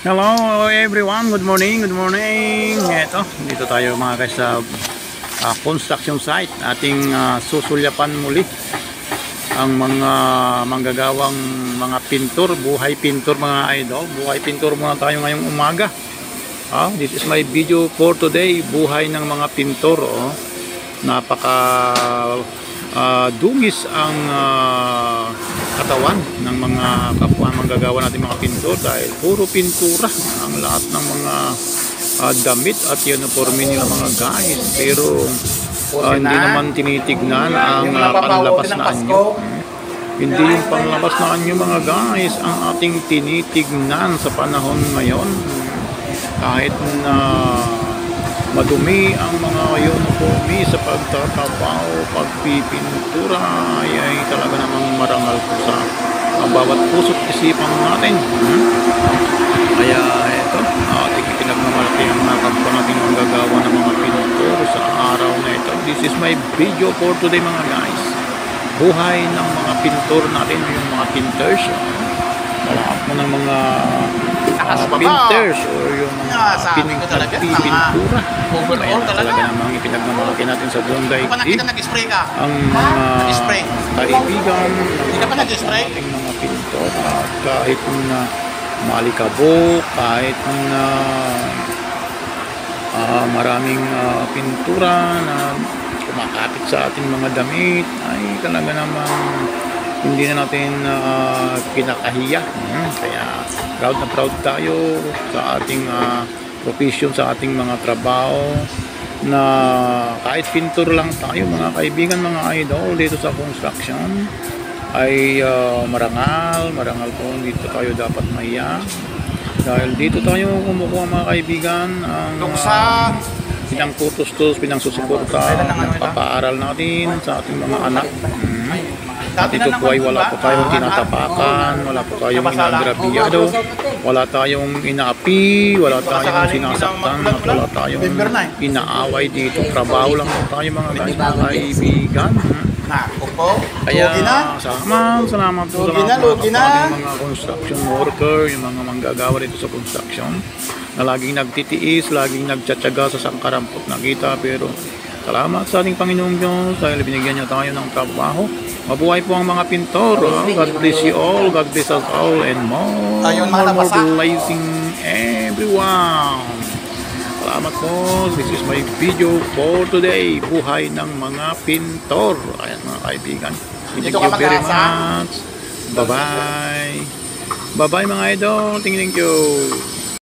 Hello everyone, good morning, good morning. Ito, dito tayo mga guys sa construction site. Ating susulyapan muli ang mga manggagawang mga pintor, buhay pintor mga idol. Buhay pintor muna tayo ngayong umaga. This is my video for today, buhay ng mga pintor. Napaka dungis ang katawan ng mga kapwa manggagawa natin mga pintor dahil puro pintura ang lahat ng mga damit at uniforme nila mga guys, pero hindi naman tinitignan ang panlabas na anyo. Hindi yung panlabas na anyo mga guys ang ating tinitignan sa panahon ngayon. Kahit na madumi ang mga uniforme sa pagtatrabaho, pagpipintura, ay talaga namang marangal po sa bawat puso't isipan natin. Kaya ito, ating pinagmamalaki ang mga kapwa natin ang gagawa ng mga pintor sa araw na ito. This is my video for today mga guys. Buhay ng mga pintor natin, yung mga pinters. Lahat mo ng mga pinters o yung mga pintura. Overall talaga namang ipinagmamalaki natin sa buong daigdig. Hindi ka pa nag-spray ka? Ang mga kaibigan Hindi ka pa nag-spray? ng mga pintor at kahit na malikabok, kahit na maraming pintura na kumakapit sa ating mga damit, ay talaga namang hindi na natin kinakahiya. Kaya proud na proud tayo sa ating profession, sa ating mga trabaho, na kahit pintor lang tayo mga kaibigan, mga idol dito sa construction, ay marangal po. Dito tayo dapat mahiya dahil dito tayo kumukuha mga kaibigan ang pinangtutustos, pinangsusuporta, pagpapaaral natin sa ating mga anak. At ito po ay wala po tayong tinatapakan, wala po tayong inagrabiyado, wala tayong inaapi, wala tayong sinasaktan, at wala tayong inaaway dito. Trabaho lang po tayo mga guys, mga kaibigan. Kaya salamat po sa mga construction worker, yung mga manggagawa dito sa construction, na laging nagtitiis, laging nagtsatsaga sa sangkarampot na kita. Pero salamat sa ating Panginoong Diyos dahil binigyan niya tayo ng trabaho. Mabuhay po ang mga pintor. God bless you all, God bless us all, and more blessing everyone. Salamat po. This is my video for today, buhay ng mga pintor. Ayan mga kaibigan, thank you very much. Bye bye. Bye bye mga idol. Thank you.